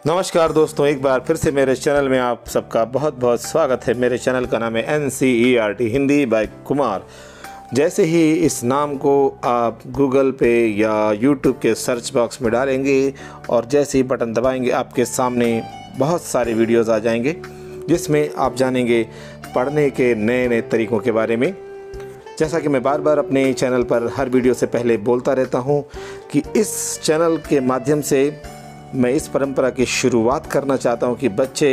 नमस्कार दोस्तों, एक बार फिर से मेरे चैनल में आप सबका बहुत बहुत स्वागत है। मेरे चैनल का नाम है NCERT हिंदी बाय कुमार। जैसे ही इस नाम को आप गूगल पे या यूट्यूब के सर्च बॉक्स में डालेंगे और जैसे ही बटन दबाएंगे आपके सामने बहुत सारे वीडियोस आ जाएंगे जिसमें आप जानेंगे पढ़ने के नए नए तरीक़ों के बारे में। जैसा कि मैं बार बार अपने चैनल पर हर वीडियो से पहले बोलता रहता हूँ कि इस चैनल के माध्यम से मैं इस परंपरा की शुरुआत करना चाहता हूं कि बच्चे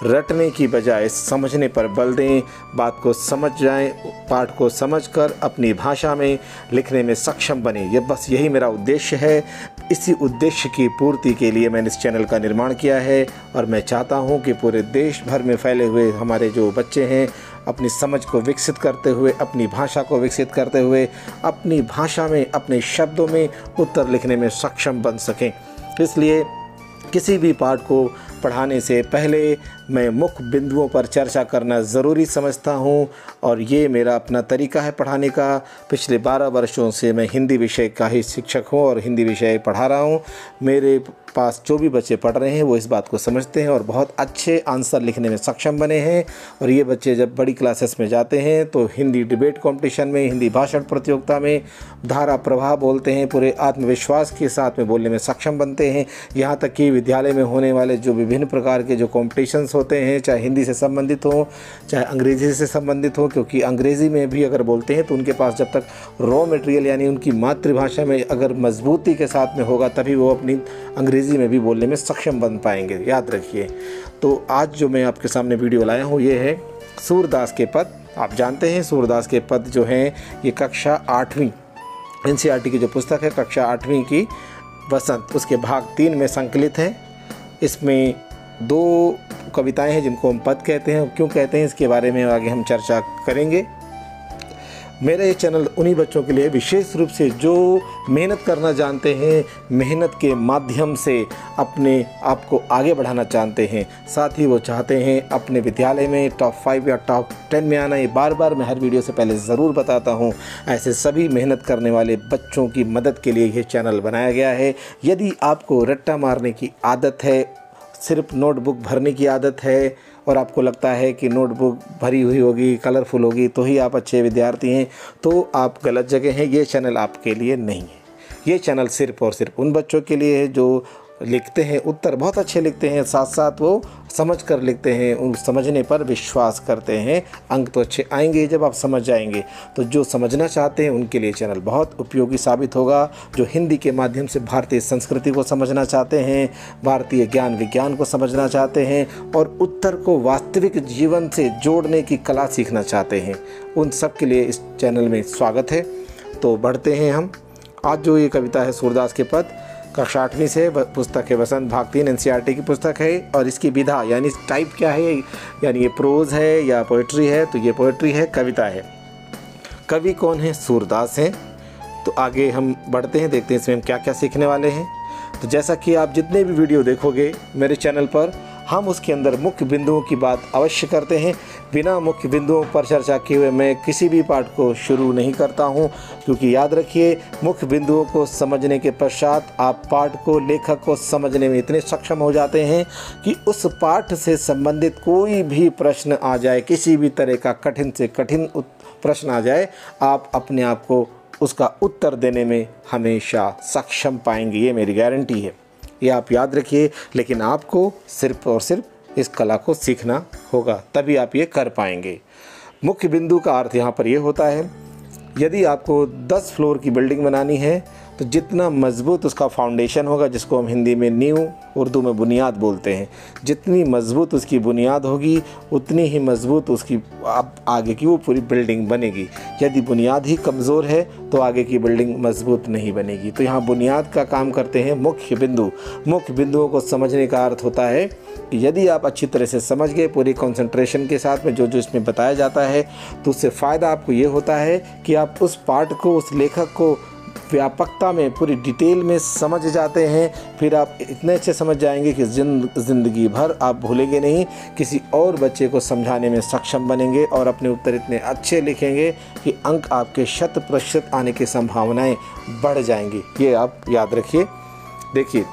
रटने की बजाय समझने पर बल दें, बात को समझ जाएं, पाठ को समझकर अपनी भाषा में लिखने में सक्षम बने। यही मेरा उद्देश्य है। इसी उद्देश्य की पूर्ति के लिए मैंने इस चैनल का निर्माण किया है और मैं चाहता हूं कि पूरे देश भर में फैले हुए हमारे जो बच्चे हैं अपनी समझ को विकसित करते हुए, अपनी भाषा को विकसित करते हुए, अपनी भाषा में, अपने शब्दों में उत्तर लिखने में सक्षम बन सकें। इसलिए किसी भी पाठ को पढ़ाने से पहले मैं मुख्य बिंदुओं पर चर्चा करना ज़रूरी समझता हूं और ये मेरा अपना तरीका है पढ़ाने का। पिछले 12 वर्षों से मैं हिंदी विषय का ही शिक्षक हूं और हिंदी विषय पढ़ा रहा हूं। मेरे पास जो भी बच्चे पढ़ रहे हैं वो इस बात को समझते हैं और बहुत अच्छे आंसर लिखने में सक्षम बने हैं। और ये बच्चे जब बड़ी क्लासेस में जाते हैं तो हिंदी डिबेट कॉम्पिटिशन में, हिंदी भाषण प्रतियोगिता में धारा प्रवाह बोलते हैं, पूरे आत्मविश्वास के साथ में बोलने में सक्षम बनते हैं। यहाँ तक कि विद्यालय में होने वाले जो विभिन्न प्रकार के जो कॉम्पिटिशन्स होते हैं, चाहे हिंदी से संबंधित हो चाहे अंग्रेज़ी से संबंधित हो, क्योंकि अंग्रेज़ी में भी अगर बोलते हैं तो उनके पास जब तक रॉ मटेरियल यानी उनकी मातृभाषा में अगर मजबूती के साथ में होगा तभी वो अपनी अंग्रेज़ी में भी बोलने में सक्षम बन पाएंगे। याद रखिए। तो आज जो मैं आपके सामने वीडियो लाया हूँ ये है सूरदास के पद। आप जानते हैं सूरदास के पद जो हैं ये कक्षा 8वीं NCERT की जो पुस्तक है कक्षा 8वीं की वसंत उसके भाग 3 में संकलित है। इसमें 2 कविताएं हैं जिनको हम पद कहते हैं। क्यों कहते हैं इसके बारे में आगे हम चर्चा करेंगे। मेरा ये चैनल उन्हीं बच्चों के लिए विशेष रूप से जो मेहनत करना जानते हैं, मेहनत के माध्यम से अपने आप को आगे बढ़ाना चाहते हैं, साथ ही वो चाहते हैं अपने विद्यालय में टॉप 5 या टॉप 10 में आना। ये बार बार मैं हर वीडियो से पहले ज़रूर बताता हूँ। ऐसे सभी मेहनत करने वाले बच्चों की मदद के लिए ये चैनल बनाया गया है। यदि आपको रट्टा मारने की आदत है, सिर्फ नोटबुक भरने की आदत है और आपको लगता है कि नोटबुक भरी हुई होगी, कलरफुल होगी तो ही आप अच्छे विद्यार्थी हैं, तो आप गलत जगह हैं। ये चैनल आपके लिए नहीं है। ये चैनल सिर्फ़ और सिर्फ उन बच्चों के लिए है जो लिखते हैं, उत्तर बहुत अच्छे लिखते हैं, साथ साथ वो समझ कर लिखते हैं, उन समझने पर विश्वास करते हैं। अंक तो अच्छे आएंगे जब आप समझ जाएंगे। तो जो समझना चाहते हैं उनके लिए चैनल बहुत उपयोगी साबित होगा। जो हिंदी के माध्यम से भारतीय संस्कृति को समझना चाहते हैं, भारतीय ज्ञान विज्ञान को समझना चाहते हैं और उत्तर को वास्तविक जीवन से जोड़ने की कला सीखना चाहते हैं, उन सब के लिए इस चैनल में स्वागत है। तो बढ़ते हैं हम। आज जो ये कविता है सूरदास के पद कक्षा 8वीं से पुस्तक है वसंत भाग 3 NCERT की पुस्तक है। और इसकी विधा यानी टाइप क्या है, यानी ये प्रोज है या पोइट्री है, तो ये पोइट्री है, कविता है। कवि कौन है? सूरदास हैं। तो आगे हम बढ़ते हैं, देखते हैं इसमें हम क्या क्या सीखने वाले हैं। तो जैसा कि आप जितने भी वीडियो देखोगे मेरे चैनल पर, हम उसके अंदर मुख्य बिंदुओं की बात अवश्य करते हैं। बिना मुख्य बिंदुओं पर चर्चा किए हुए मैं किसी भी पाठ को शुरू नहीं करता हूं, क्योंकि याद रखिए मुख्य बिंदुओं को समझने के पश्चात आप पाठ को, लेखक को समझने में इतने सक्षम हो जाते हैं कि उस पाठ से संबंधित कोई भी प्रश्न आ जाए, किसी भी तरह का कठिन से कठिन प्रश्न आ जाए, आप अपने आप को उसका उत्तर देने में हमेशा सक्षम पाएंगे। ये मेरी गारंटी है, ये आप याद रखिए। लेकिन आपको सिर्फ और सिर्फ इस कला को सीखना होगा, तभी आप ये कर पाएंगे। मुख्य बिंदु का अर्थ यहाँ पर ये होता है, यदि आपको 10 फ्लोर की बिल्डिंग बनानी है तो जितना मजबूत उसका फाउंडेशन होगा, जिसको हम हिंदी में नींव, उर्दू में बुनियाद बोलते हैं, जितनी मजबूत उसकी बुनियाद होगी उतनी ही मजबूत उसकी आगे की वो पूरी बिल्डिंग बनेगी। यदि बुनियाद ही कमज़ोर है तो आगे की बिल्डिंग मजबूत नहीं बनेगी। तो यहाँ बुनियाद का काम करते हैं मुख्य बिंदु। मुख्य बिंदुओं को समझने का अर्थ होता है कि यदि आप अच्छी तरह से समझ गए पूरी कंसंट्रेशन के साथ में जो जो इसमें बताया जाता है, तो उससे फ़ायदा आपको ये होता है कि आप उस पाठ को, उस लेखक को व्यापकता में, पूरी डिटेल में समझ जाते हैं। फिर आप इतने अच्छे समझ जाएंगे कि ज़िंदगी भर आप भूलेंगे नहीं, किसी और बच्चे को समझाने में सक्षम बनेंगे और अपने उत्तर इतने अच्छे लिखेंगे कि अंक आपके 100% आने की संभावनाएं बढ़ जाएंगी। ये आप याद रखिए। देखिए,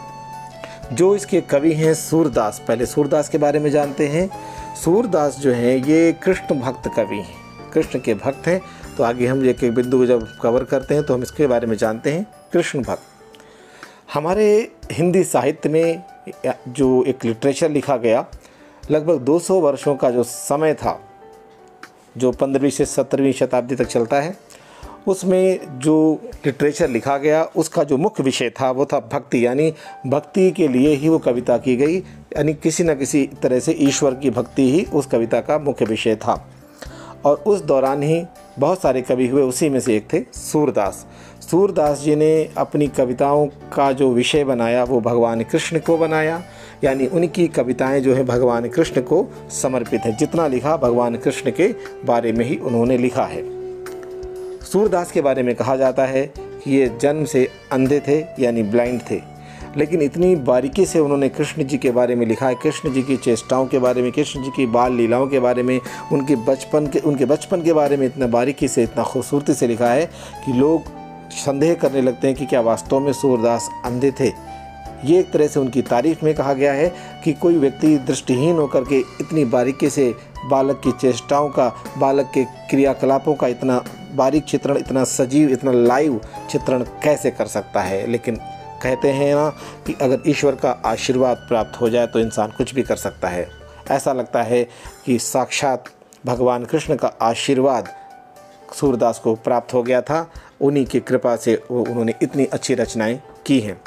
जो इसके कवि हैं सूरदास। पहले सूरदास के बारे में जानते हैं। सूरदास जो हैं ये कृष्ण भक्त कवि हैं, कृष्ण के भक्त हैं। तो आगे हम एक एक बिंदु को जब कवर करते हैं तो हम इसके बारे में जानते हैं। कृष्ण भक्त हमारे हिंदी साहित्य में जो एक लिटरेचर लिखा गया, लगभग 200 वर्षों का जो समय था, जो 15वीं से 17वीं शताब्दी तक चलता है, उसमें जो लिटरेचर लिखा गया उसका जो मुख्य विषय था वो था भक्ति। यानी भक्ति के लिए ही वो कविता की गई, यानी किसी न किसी तरह से ईश्वर की भक्ति ही उस कविता का मुख्य विषय था। और उस दौरान ही बहुत सारे कवि हुए, उसी में से एक थे सूरदास। सूरदास जी ने अपनी कविताओं का जो विषय बनाया वो भगवान कृष्ण को बनाया, यानी उनकी कविताएं जो हैं भगवान कृष्ण को समर्पित हैं। जितना लिखा भगवान कृष्ण के बारे में ही उन्होंने लिखा है। सूरदास के बारे में कहा जाता है कि ये जन्म से अंधे थे, यानी ब्लाइंड थे, लेकिन इतनी बारीकी से उन्होंने कृष्ण जी के बारे में लिखा है, कृष्ण जी की चेष्टाओं के बारे में, कृष्ण जी की बाल लीलाओं के बारे में, उनके बचपन के बारे में इतना बारीकी से, इतना खूबसूरती से लिखा है कि लोग संदेह करने लगते हैं कि क्या वास्तव में सूरदास अंधे थे। ये एक तरह से उनकी तारीफ में कहा गया है कि कोई व्यक्ति दृष्टिहीन होकर के इतनी बारीकी से बालक की चेष्टाओं का, बालक के क्रियाकलापों का इतना बारीक चित्रण, इतना सजीव, इतना लाइव चित्रण कैसे कर सकता है। लेकिन कहते हैं ना कि अगर ईश्वर का आशीर्वाद प्राप्त हो जाए तो इंसान कुछ भी कर सकता है। ऐसा लगता है कि साक्षात भगवान कृष्ण का आशीर्वाद सूरदास को प्राप्त हो गया था। उन्हीं की कृपा से उन्होंने इतनी अच्छी रचनाएं की हैं।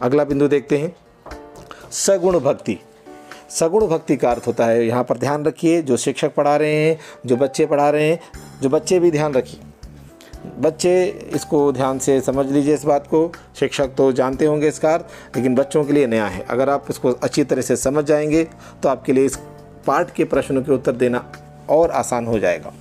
अगला बिंदु देखते हैं, सगुण भक्ति। सगुण भक्ति का अर्थ होता है, यहाँ पर ध्यान रखिए, जो शिक्षक पढ़ा रहे हैं, जो बच्चे पढ़ा रहे हैं, जो बच्चे भी ध्यान रखिए, बच्चे इसको ध्यान से समझ लीजिए इस बात को। शिक्षक तो जानते होंगे इसका अर्थ, लेकिन बच्चों के लिए नया है। अगर आप इसको अच्छी तरह से समझ जाएंगे तो आपके लिए इस पाठ के प्रश्नों के उत्तर देना और आसान हो जाएगा।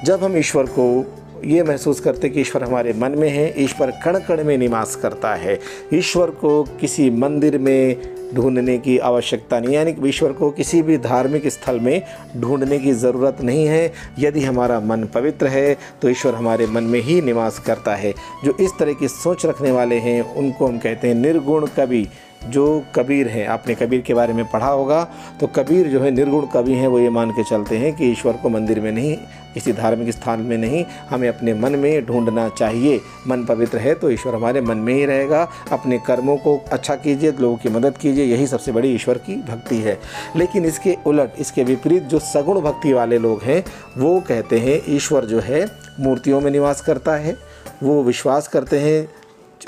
जब हम ईश्वर को ये महसूस करते कि ईश्वर हमारे मन में है, ईश्वर कण कण में निवास करता है, ईश्वर को किसी मंदिर में ढूंढने की आवश्यकता नहीं, यानी ईश्वर को किसी भी धार्मिक स्थल में ढूंढने की ज़रूरत नहीं है। यदि हमारा मन पवित्र है तो ईश्वर हमारे मन में ही निवास करता है। जो इस तरह की सोच रखने वाले हैं उनको हम कहते हैं निर्गुण कवि। जो कबीर हैं, आपने कबीर के बारे में पढ़ा होगा, तो कबीर जो है निर्गुण कवि हैं। वो ये मान के चलते हैं कि ईश्वर को मंदिर में नहीं, किसी धार्मिक स्थान में नहीं, हमें अपने मन में ढूंढना चाहिए। मन पवित्र है तो ईश्वर हमारे मन में ही रहेगा। अपने कर्मों को अच्छा कीजिए, लोगों की मदद कीजिए, यही सबसे बड़ी ईश्वर की भक्ति है। लेकिन इसके उलट, इसके विपरीत जो सगुण भक्ति वाले लोग हैं वो कहते हैं ईश्वर जो है मूर्तियों में निवास करता है। वो विश्वास करते हैं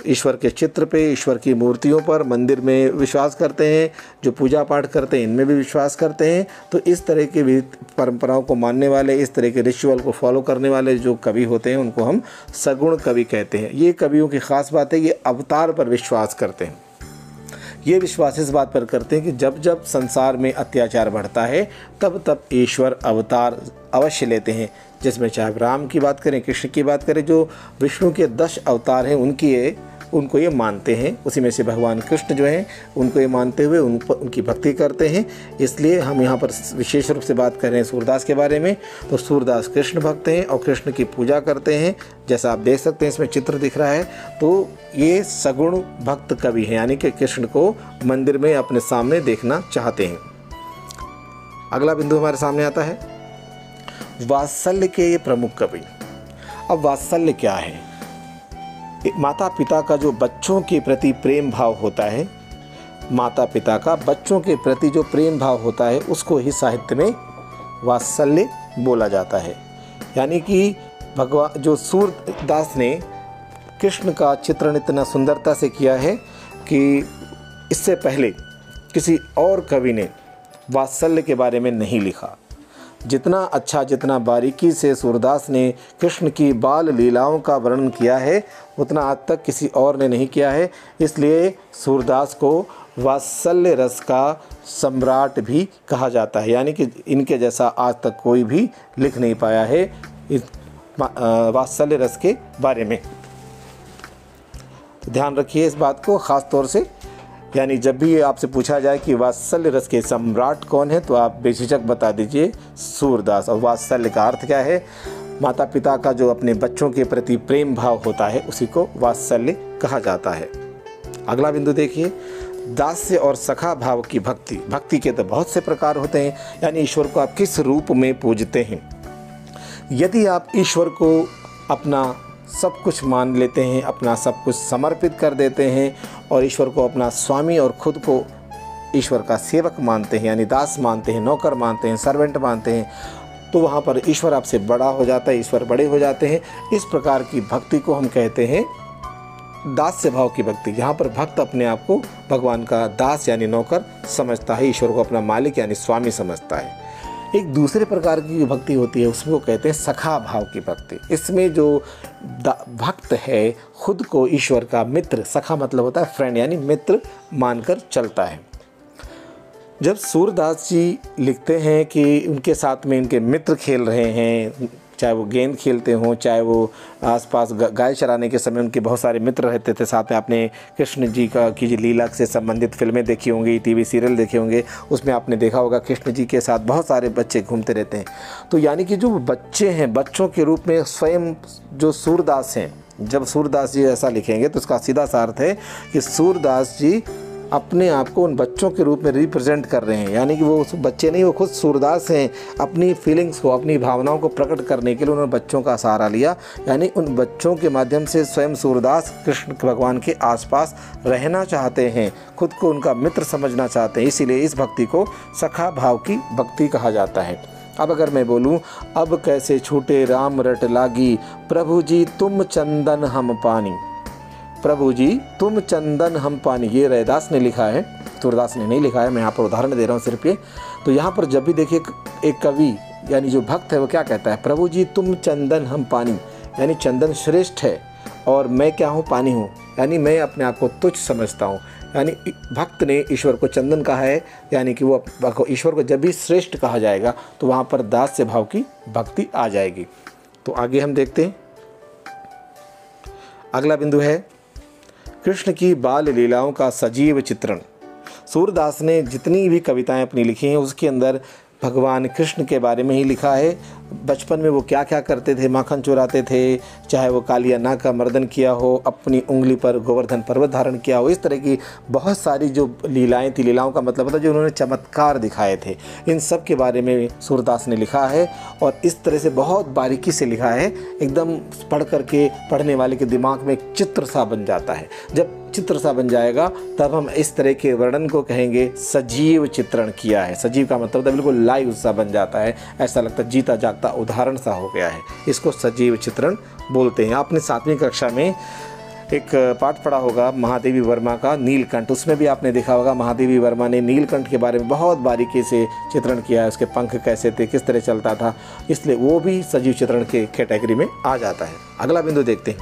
ईश्वर के चित्र पे, ईश्वर की मूर्तियों पर, मंदिर में विश्वास करते हैं, जो पूजा पाठ करते हैं इनमें भी विश्वास करते हैं। तो इस तरह की परंपराओं को मानने वाले, इस तरह के रिचुअल को फॉलो करने वाले जो कवि होते हैं उनको हम सगुण कवि कहते हैं। ये कवियों की ख़ास बात है, ये अवतार पर विश्वास करते हैं। ये विश्वास इस बात पर करते हैं कि जब जब संसार में अत्याचार बढ़ता है तब तब ईश्वर अवतार अवश्य लेते हैं। जिसमें चाहे राम की बात करें, कृष्ण की बात करें, जो विष्णु के 10 अवतार हैं उनको ये मानते हैं। उसी में से भगवान कृष्ण जो हैं उनको ये मानते हुए उनकी भक्ति करते हैं। इसलिए हम यहाँ पर विशेष रूप से बात कर रहे हैं सूरदास के बारे में। तो सूरदास कृष्ण भक्त हैं और कृष्ण की पूजा करते हैं। जैसा आप देख सकते हैं इसमें चित्र दिख रहा है, तो ये सगुण भक्त कवि हैं, यानी कि कृष्ण को मंदिर में अपने सामने देखना चाहते हैं। अगला बिंदु हमारे सामने आता है वात्सल्य के ये प्रमुख कवि। अब वात्सल्य क्या है? माता पिता का जो बच्चों के प्रति प्रेम भाव होता है, माता पिता का बच्चों के प्रति जो प्रेम भाव होता है उसको ही साहित्य में वात्सल्य बोला जाता है। यानी कि भगवान जो सूरदास ने कृष्ण का चित्रण इतना सुंदरता से किया है कि इससे पहले किसी और कवि ने वात्सल्य के बारे में नहीं लिखा। जितना अच्छा, जितना बारीकी से सूरदास ने कृष्ण की बाल लीलाओं का वर्णन किया है उतना आज तक किसी और ने नहीं किया है। इसलिए सूरदास को वात्सल्य रस का सम्राट भी कहा जाता है, यानी कि इनके जैसा आज तक कोई भी लिख नहीं पाया है इस वात्सल्य रस के बारे में। तो ध्यान रखिए इस बात को ख़ास तौर से, यानी जब भी आपसे पूछा जाए कि वात्सल्य रस के सम्राट कौन है तो आप बेझिझक बता दीजिए सूरदास। और वात्सल्य का अर्थ क्या है? माता पिता का जो अपने बच्चों के प्रति प्रेम भाव होता है उसी को वात्सल्य कहा जाता है। अगला बिंदु देखिए, दास्य और सखा भाव की भक्ति। भक्ति के तो बहुत से प्रकार होते हैं, यानी ईश्वर को आप किस रूप में पूजते हैं। यदि आप ईश्वर को अपना सब कुछ मान लेते हैं, अपना सब कुछ समर्पित कर देते हैं और ईश्वर को अपना स्वामी और खुद को ईश्वर का सेवक मानते हैं, यानी दास मानते हैं, नौकर मानते हैं, सर्वेंट मानते हैं, तो वहाँ पर ईश्वर आपसे बड़ा हो जाता है, ईश्वर बड़े हो जाते हैं। इस प्रकार की भक्ति को हम कहते हैं दास्य भाव की भक्ति, जहाँ पर भक्त अपने आप को भगवान का दास यानी नौकर समझता है, ईश्वर को अपना मालिक यानी स्वामी समझता है। एक दूसरे प्रकार की जो भक्ति होती है उसको कहते हैं सखा भाव की भक्ति। इसमें जो भक्त है खुद को ईश्वर का मित्र, सखा मतलब होता है फ्रेंड यानी मित्र मानकर चलता है। जब सूरदास जी लिखते हैं कि उनके साथ में इनके मित्र खेल रहे हैं, चाहे वो गेंद खेलते हों, चाहे वो आसपास गाय चराने के समय उनके बहुत सारे मित्र रहते थे साथ में। आपने कृष्ण जी की जो लीला से संबंधित फिल्में देखी होंगी, टीवी सीरियल देखे होंगे, उसमें आपने देखा होगा कृष्ण जी के साथ बहुत सारे बच्चे घूमते रहते हैं। तो यानी कि जो बच्चे हैं, बच्चों के रूप में स्वयं जो सूरदास हैं, जब सूरदास जी ऐसा लिखेंगे तो उसका सीधा सा अर्थ है कि सूरदास जी अपने आप को उन बच्चों के रूप में रिप्रेजेंट कर रहे हैं, यानी कि वो बच्चे नहीं, वो खुद सूरदास हैं। अपनी फीलिंग्स को, अपनी भावनाओं को प्रकट करने के लिए उन्होंने बच्चों का सहारा लिया, यानी उन बच्चों के माध्यम से स्वयं सूरदास कृष्ण भगवान के आसपास रहना चाहते हैं, खुद को उनका मित्र समझना चाहते हैं। इसीलिए इस भक्ति को सखा भाव की भक्ति कहा जाता है। अब अगर मैं बोलूं, अब कैसे छूटे राम रट लागी, प्रभु जी तुम चंदन हम पानी, प्रभु जी तुम चंदन हम पानी, ये रैदास ने लिखा है, सूरदास ने नहीं लिखा है। मैं यहाँ पर उदाहरण दे रहा हूँ सिर्फ ये। तो यहाँ पर जब भी देखिए एक कवि यानी जो भक्त है वो क्या कहता है, प्रभु जी तुम चंदन हम पानी, यानी चंदन श्रेष्ठ है और मैं क्या हूँ, पानी हूँ, यानी मैं अपने आप को तुच्छ समझता हूँ। यानी भक्त ने ईश्वर को चंदन कहा है, यानी कि वो ईश्वर को जब भी श्रेष्ठ कहा जाएगा तो वहाँ पर दास्य भाव की भक्ति आ जाएगी। तो आगे हम देखते हैं, अगला बिंदु है कृष्ण की बाल लीलाओं का सजीव चित्रण। सूरदास ने जितनी भी कविताएं अपनी लिखी हैं उसके अंदर भगवान कृष्ण के बारे में ही लिखा है। बचपन में वो क्या क्या करते थे, माखन चुराते थे, चाहे वो कालिया नाग का मर्दन किया हो, अपनी उंगली पर गोवर्धन पर्वत धारण किया हो, इस तरह की बहुत सारी जो लीलाएं थी, लीलाओं का मतलब होता है जो उन्होंने चमत्कार दिखाए थे, इन सब के बारे में सूरदास ने लिखा है। और इस तरह से बहुत बारीकी से लिखा है, एकदम पढ़ करके पढ़ने वाले के दिमाग में एक चित्र सा बन जाता है। जब चित्र सा बन जाएगा तब हम इस तरह के वर्णन को कहेंगे सजीव चित्रण किया है। सजीव का मतलब है बिल्कुल लाइव सा बन जाता है, ऐसा लगता है जीता जागता उदाहरण सा हो गया है, इसको सजीव चित्रण बोलते हैं। आपने 7वीं कक्षा में एक पाठ पढ़ा होगा महादेवी वर्मा का नीलकंठ, उसमें भी आपने देखा होगा महादेवी वर्मा ने नीलकंठ के बारे में बहुत बारीकी से चित्रण किया है, उसके पंख कैसे थे, किस तरह चलता था, इसलिए वो भी सजीव चित्रण के कैटेगरी में आ जाता है। अगला बिंदु देखते हैं,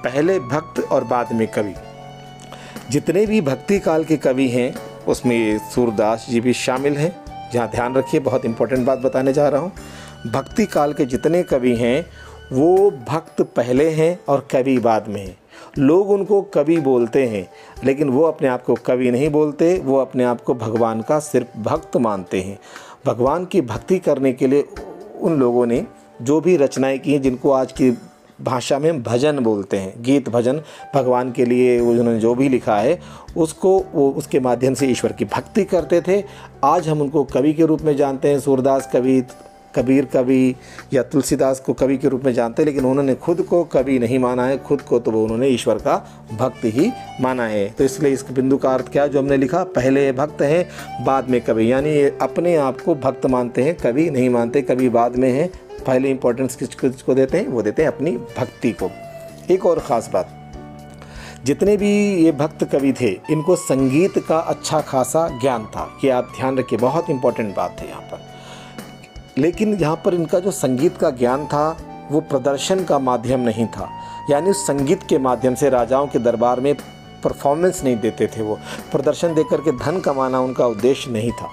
पहले भक्त और बाद में कवि। जितने भी भक्ति काल के कवि हैं उसमें सूरदास जी भी शामिल हैं। जहाँ ध्यान रखिए, बहुत इंपॉर्टेंट बात बताने जा रहा हूँ। भक्ति काल के जितने कवि हैं वो भक्त पहले हैं और कवि बाद में हैं। लोग उनको कवि बोलते हैं लेकिन वो अपने आप को कवि नहीं बोलते, वो अपने आप को भगवान का सिर्फ भक्त मानते हैं। भगवान की भक्ति करने के लिए उन लोगों ने जो भी रचनाएं की हैं, जिनको आज की भाषा में भजन बोलते हैं, गीत भजन, भगवान के लिए उन्होंने जो भी लिखा है उसको वो उसके माध्यम से ईश्वर की भक्ति करते थे। आज हम उनको कवि के रूप में जानते हैं, सूरदास कवि, कबीर कवि या तुलसीदास को कवि के रूप में जानते हैं, लेकिन उन्होंने खुद को कवि नहीं माना है, खुद को तो वो उन्होंने ईश्वर का भक्त ही माना है। तो इसलिए इस बिंदु का अर्थ क्या जो हमने लिखा, पहले भक्त हैं बाद में कवि, यानी अपने आप को भक्त मानते हैं, कवि नहीं मानते, कवि बाद में है। पहले इंपॉर्टेंस किसको देते हैं, वो देते हैं अपनी भक्ति को। एक और ख़ास बात, जितने भी ये भक्त कवि थे इनको संगीत का अच्छा खासा ज्ञान था, कि आप ध्यान रखिए, बहुत इंपॉर्टेंट बात है यहाँ पर। लेकिन यहाँ पर इनका जो संगीत का ज्ञान था वो प्रदर्शन का माध्यम नहीं था, यानी उस संगीत के माध्यम से राजाओं के दरबार में परफॉर्मेंस नहीं देते थे, वो प्रदर्शन देकर के धन कमाना उनका उद्देश्य नहीं था।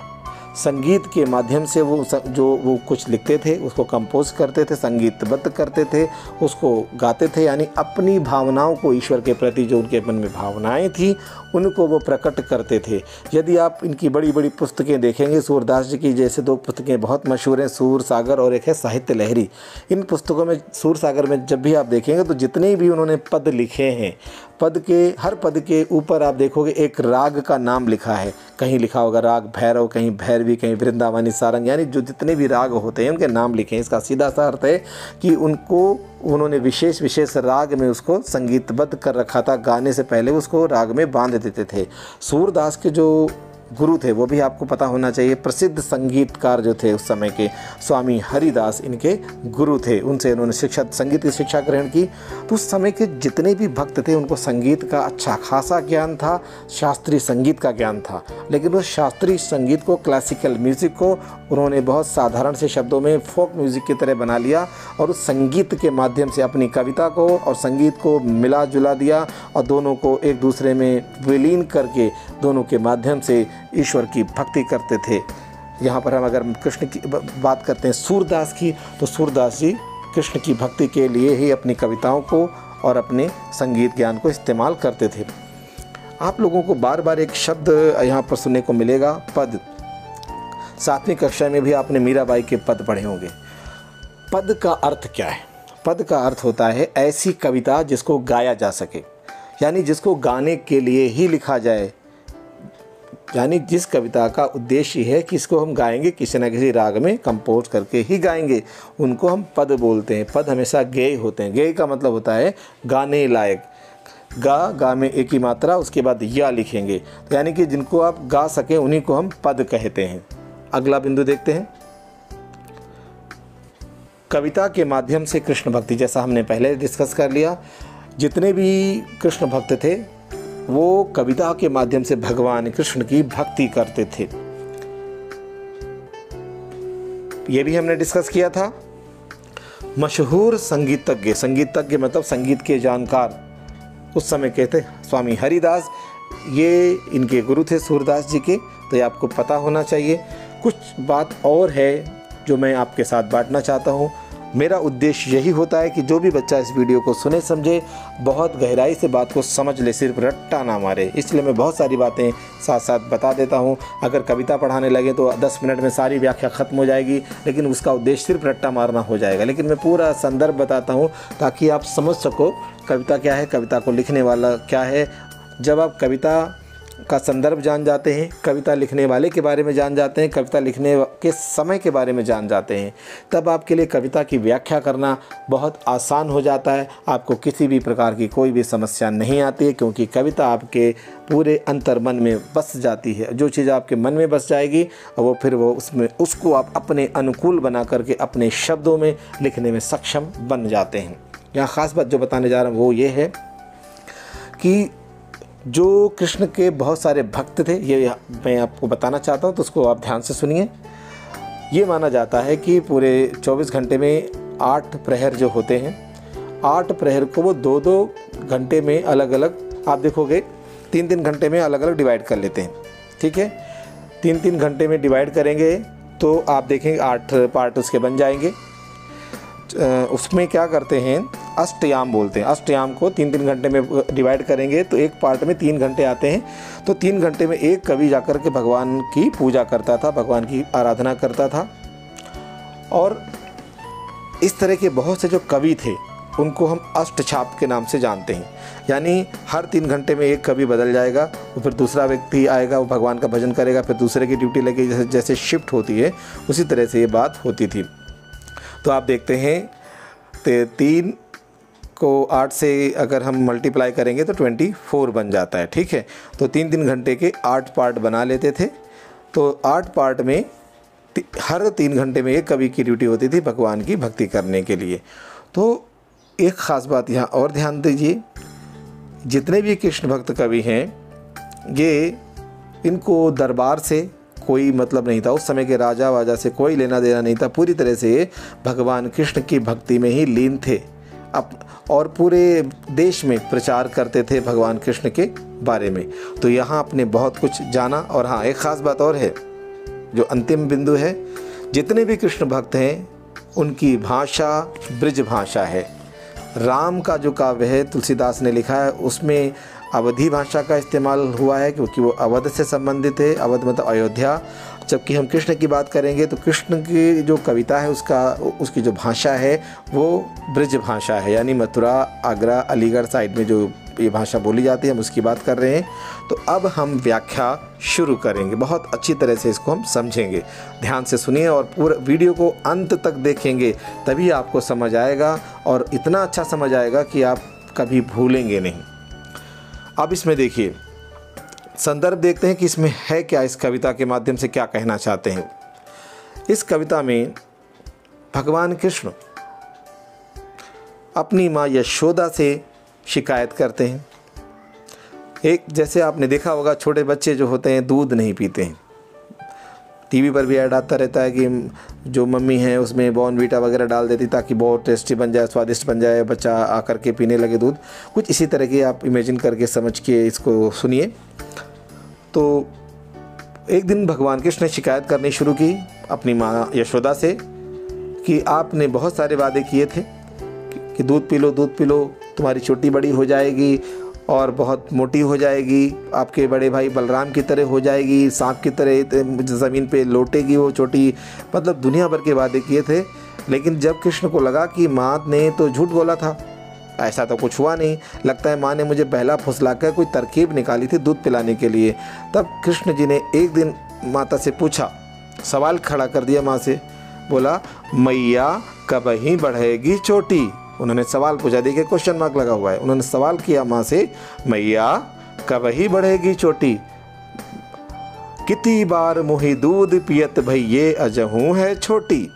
संगीत के माध्यम से वो कुछ लिखते थे उसको कंपोज करते थे, संगीतबद्ध करते थे, उसको गाते थे, यानी अपनी भावनाओं को ईश्वर के प्रति जो उनके मन में भावनाएं थी उनको वो प्रकट करते थे। यदि आप इनकी बड़ी बड़ी पुस्तकें देखेंगे, सूरदास जी की जैसे 2 पुस्तकें बहुत मशहूर हैं, सूर सागर और एक है साहित्य लहरी। इन पुस्तकों में, सूर सागर में जब भी आप देखेंगे तो जितने भी उन्होंने पद लिखे हैं हर पद के ऊपर आप देखोगे एक राग का नाम लिखा है। कहीं लिखा होगा राग भैरव, कहीं भैरवी, कहीं वृंदावनी सारंग, यानी जो जितने भी राग होते हैं उनके नाम लिखे हैं। इसका सीधा सा अर्थ है कि उन्होंने विशेष विशेष राग में उसको संगीतबद्ध कर रखा था। गाने से पहले उसको राग में बांध देते थे। सूरदास के जो गुरु थे वो भी आपको पता होना चाहिए, प्रसिद्ध संगीतकार जो थे उस समय के स्वामी हरिदास इनके गुरु थे। उनसे इन्होंने संगीत की शिक्षा ग्रहण की। तो उस समय के जितने भी भक्त थे उनको संगीत का अच्छा खासा ज्ञान था, शास्त्रीय संगीत का ज्ञान था। लेकिन उस शास्त्रीय संगीत को, क्लासिकल म्यूज़िक को उन्होंने बहुत साधारण से शब्दों में फोक म्यूज़िक की तरह बना लिया और उस संगीत के माध्यम से अपनी कविता को और संगीत को मिला जुला दिया और दोनों को एक दूसरे में विलीन करके दोनों के माध्यम से ईश्वर की भक्ति करते थे। यहाँ पर हम अगर कृष्ण की बात करते हैं सूरदास की, तो सूरदास जी कृष्ण की भक्ति के लिए ही अपनी कविताओं को और अपने संगीत ज्ञान को इस्तेमाल करते थे। आप लोगों को बार बार एक शब्द यहाँ पर सुनने को मिलेगा, पद। 7वीं कक्षा में भी आपने मीराबाई के पद पढ़े होंगे। पद का अर्थ क्या है? पद का अर्थ होता है ऐसी कविता जिसको गाया जा सके, यानी जिसको गाने के लिए ही लिखा जाए, यानी जिस कविता का उद्देश्य है कि इसको हम गाएंगे, किसी न किसी राग में कंपोज करके ही गाएंगे, उनको हम पद बोलते हैं। पद हमेशा गेय होते हैं। गेय का मतलब होता है गाने लायक। गा में एक ही मात्रा, उसके बाद या लिखेंगे, तो यानी कि जिनको आप गा सकें उन्हीं को हम पद कहते हैं। अगला बिंदु देखते हैं, कविता के माध्यम से कृष्ण भक्ति। जैसा हमने पहले डिस्कस कर लिया, जितने भी कृष्ण भक्त थे वो कविता के माध्यम से भगवान कृष्ण की भक्ति करते थे। ये भी हमने डिस्कस किया था। मशहूर संगीतज्ञ मतलब संगीत के जानकार उस समय के थे स्वामी हरिदास। ये इनके गुरु थे सूरदास जी के, तो ये आपको पता होना चाहिए। कुछ बात और है जो मैं आपके साथ बांटना चाहता हूँ। मेरा उद्देश्य यही होता है कि जो भी बच्चा इस वीडियो को सुने समझे, बहुत गहराई से बात को समझ ले, सिर्फ रट्टा ना मारे। इसलिए मैं बहुत सारी बातें साथ साथ बता देता हूँ। अगर कविता पढ़ाने लगे तो 10 मिनट में सारी व्याख्या ख़त्म हो जाएगी, लेकिन उसका उद्देश्य सिर्फ रट्टा मारना हो जाएगा। लेकिन मैं पूरा संदर्भ बताता हूँ ताकि आप समझ सको कविता क्या है, कविता को लिखने वाला क्या है। जब आप कविता का संदर्भ जान जाते हैं, कविता लिखने वाले के बारे में जान जाते हैं, कविता लिखने के समय के बारे में जान जाते हैं, तब आपके लिए कविता की व्याख्या करना बहुत आसान हो जाता है। आपको किसी भी प्रकार की कोई भी समस्या नहीं आती है, क्योंकि कविता आपके पूरे अंतर्मन में बस जाती है। जो चीज़ आपके मन में बस जाएगी वो फिर उसको आप अपने अनुकूल बना करके अपने शब्दों में लिखने में सक्षम बन जाते हैं। यहाँ ख़ास बात जो बताने जा रहा हूँ वो ये है कि जो कृष्ण के बहुत सारे भक्त थे, ये मैं आपको बताना चाहता हूँ, तो उसको आप ध्यान से सुनिए। ये माना जाता है कि पूरे 24 घंटे में 8 प्रहर जो होते हैं, 8 प्रहर को वो 2-2 घंटे में अलग अलग, आप देखोगे 3-3 घंटे में अलग अलग डिवाइड कर लेते हैं। ठीक है, 3-3 घंटे में डिवाइड करेंगे तो आप देखेंगे 8 पार्ट उसके बन जाएंगे। उसमें क्या करते हैं, अष्टयाम बोलते हैं। अष्टयाम को 3-3 घंटे में डिवाइड करेंगे तो एक पार्ट में 3 घंटे आते हैं। तो 3 घंटे में एक कवि जाकर के भगवान की पूजा करता था, भगवान की आराधना करता था। और इस तरह के बहुत से जो कवि थे उनको हम अष्टछाप के नाम से जानते हैं। यानी हर 3 घंटे में एक कवि बदल जाएगा, वो फिर दूसरा व्यक्ति आएगा, वो भगवान का भजन करेगा, फिर दूसरे की ड्यूटी लगेगी। जैसे शिफ्ट होती है उसी तरह से ये बात होती थी। तो आप देखते हैं 3 को 8 से अगर हम मल्टीप्लाई करेंगे तो 24 बन जाता है। ठीक है, तो 3-3 घंटे के 8 पार्ट बना लेते थे। तो 8 पार्ट में हर 3 घंटे में एक कवि की ड्यूटी होती थी भगवान की भक्ति करने के लिए। तो एक ख़ास बात यहाँ और ध्यान दीजिए, जितने भी कृष्ण भक्त कवि हैं ये, इनको दरबार से कोई मतलब नहीं था। उस समय के राजा वाजा से कोई लेना देना नहीं था। पूरी तरह से भगवान कृष्ण की भक्ति में ही लीन थे और पूरे देश में प्रचार करते थे भगवान कृष्ण के बारे में। तो यहाँ आपने बहुत कुछ जाना। और हाँ, एक ख़ास बात और है जो अंतिम बिंदु है, जितने भी कृष्ण भक्त हैं उनकी भाषा ब्रज भाषा है। राम का जो काव्य है तुलसीदास ने लिखा है, उसमें अवधी भाषा का इस्तेमाल हुआ है क्योंकि वो अवध से संबंधित है। अवध मतलब अयोध्या। जबकि हम कृष्ण की बात करेंगे तो कृष्ण की जो कविता है उसकी जो भाषा है वो ब्रज भाषा है, यानी मथुरा, आगरा, अलीगढ़ साइड में जो ये भाषा बोली जाती है, हम उसकी बात कर रहे हैं। तो अब हम व्याख्या शुरू करेंगे, बहुत अच्छी तरह से इसको हम समझेंगे। ध्यान से सुनिए और पूरा वीडियो को अंत तक देखेंगे, तभी आपको समझ आएगा और इतना अच्छा समझ आएगा कि आप कभी भूलेंगे नहीं। अब इसमें देखिए, संदर्भ देखते हैं कि इसमें है क्या, इस कविता के माध्यम से क्या कहना चाहते हैं। इस कविता में भगवान कृष्ण अपनी माँ यशोदा से शिकायत करते हैं। एक जैसे आपने देखा होगा, छोटे बच्चे जो होते हैं दूध नहीं पीते हैं। टीवी पर भी ऐड आता रहता है कि जो मम्मी है उसमें बॉर्नवीटा वगैरह डाल देती ताकि बहुत टेस्टी बन जाए, स्वादिष्ट बन जाए, बच्चा आकर के पीने लगे दूध। कुछ इसी तरह की आप इमेजिन करके समझ के इसको सुनिए। तो एक दिन भगवान कृष्ण ने शिकायत करनी शुरू की अपनी माँ यशोदा से कि आपने बहुत सारे वादे किए थे कि दूध पी लो, दूध पी लो, तुम्हारी चोटी बड़ी हो जाएगी और बहुत मोटी हो जाएगी, आपके बड़े भाई बलराम की तरह हो जाएगी, सांप की तरह ज़मीन पे लौटेगी वो चोटी। मतलब दुनिया भर के वादे किए थे। लेकिन जब कृष्ण को लगा कि माँ ने तो झूठ बोला था, ऐसा तो कुछ हुआ नहीं, लगता है माँ ने मुझे बहला फुसला कर कोई तरकीब निकाली थी दूध पिलाने के लिए। तब कृष्ण जी ने एक दिन माता से पूछा, सवाल खड़ा कर दिया माँ से, बोला मैया कब ही बढ़ेगी चोटी। उन्होंने सवाल पूछा, देखिए क्वेश्चन मार्क लगा हुआ है। उन्होंने सवाल किया माँ से, मैया कब ही बढ़ेगी चोटी, कितनी बार मुही दूध पियत भई ये अजहूँ है छोटी।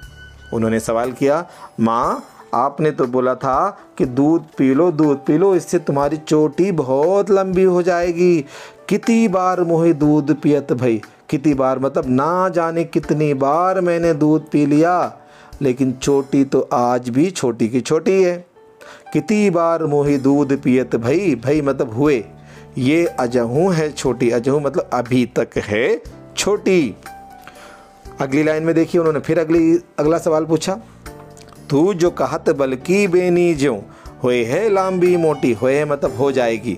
उन्होंने सवाल किया, माँ आपने तो बोला था कि दूध पी लो, इससे तुम्हारी चोटी बहुत लंबी हो जाएगी। कितनी बार मुही दूध पियत भई, कितनी बार मतलब ना जाने कितनी बार मैंने दूध पी लिया, लेकिन चोटी तो आज भी छोटी की छोटी है। कितनी बार मोही दूध पियत भई, भई मतलब हुए, ये अजहूँ है छोटी, अजहूँ मतलब अभी तक है छोटी। अगली लाइन में देखिए, उन्होंने फिर अगला सवाल पूछा, तू जो कहत बल्कि बेनी ज्यों होए है लंबी मोटी, होए मतलब हो जाएगी।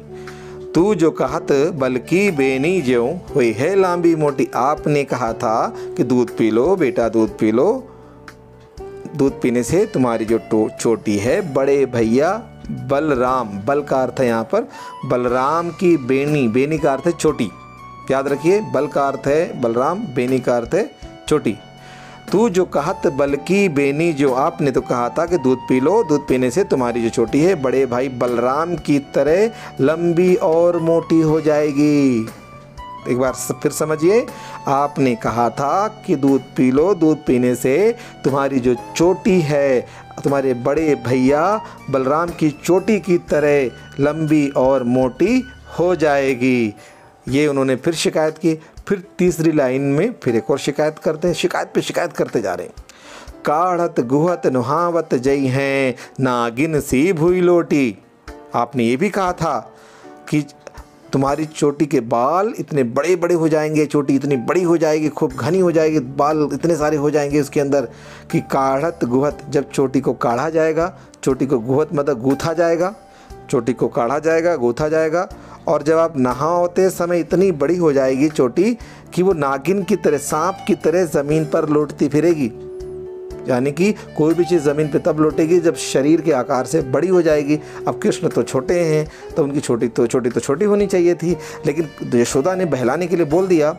तू जो कहत बल्कि बेनी ज्यों होए है लंबी मोटी, आपने कहा था कि दूध पी लो बेटा, दूध पी लो, दूध पीने से तुम्हारी जो चोटी है बड़े भैया बलराम, बल का अर्थ है यहाँ पर बलराम की बेनी, बेनी का अर्थ है छोटी, याद रखिए, बल का अर्थ है बलराम, बेनी का अर्थ है छोटी। तू जो कहत बल्कि बेनी जो, आपने तो कहा था कि दूध पी लो, दूध पीने से तुम्हारी जो चोटी है बड़े भाई बलराम की तरह लंबी और मोटी हो जाएगी। एक बार फिर समझिए, आपने कहा था कि दूध पी लो, दूध पीने से तुम्हारी जो चोटी है तुम्हारे बड़े भैया बलराम की चोटी की तरह लंबी और मोटी हो जाएगी। ये उन्होंने फिर शिकायत की। फिर तीसरी लाइन में फिर एक और शिकायत करते हैं, शिकायत पे शिकायत करते जा रहे हैं। काढ़त गुहत नुहावत जई हैं नागिन सी भूई लोटी, आपने ये भी कहा था कि तुम्हारी चोटी के बाल इतने बड़े बड़े हो जाएंगे, चोटी इतनी बड़ी हो जाएगी, खूब घनी हो जाएगी, बाल इतने सारे हो जाएंगे उसके अंदर कि काढ़त गुहत, जब चोटी को काढ़ा जाएगा, चोटी को गुहत मतलब गूथा जाएगा, चोटी को काढ़ा जाएगा, गूथा जाएगा, और जब आप नहाते समय इतनी बड़ी हो जाएगी चोटी कि वो नागिन की तरह, सांप की तरह ज़मीन पर लौटती फिरेगी। यानी कि कोई भी चीज़ ज़मीन पे तब लौटेगी जब शरीर के आकार से बड़ी हो जाएगी। अब कृष्ण तो छोटे हैं तो उनकी चोटी तो छोटी होनी चाहिए थी, लेकिन यशोदा ने बहलाने के लिए बोल दिया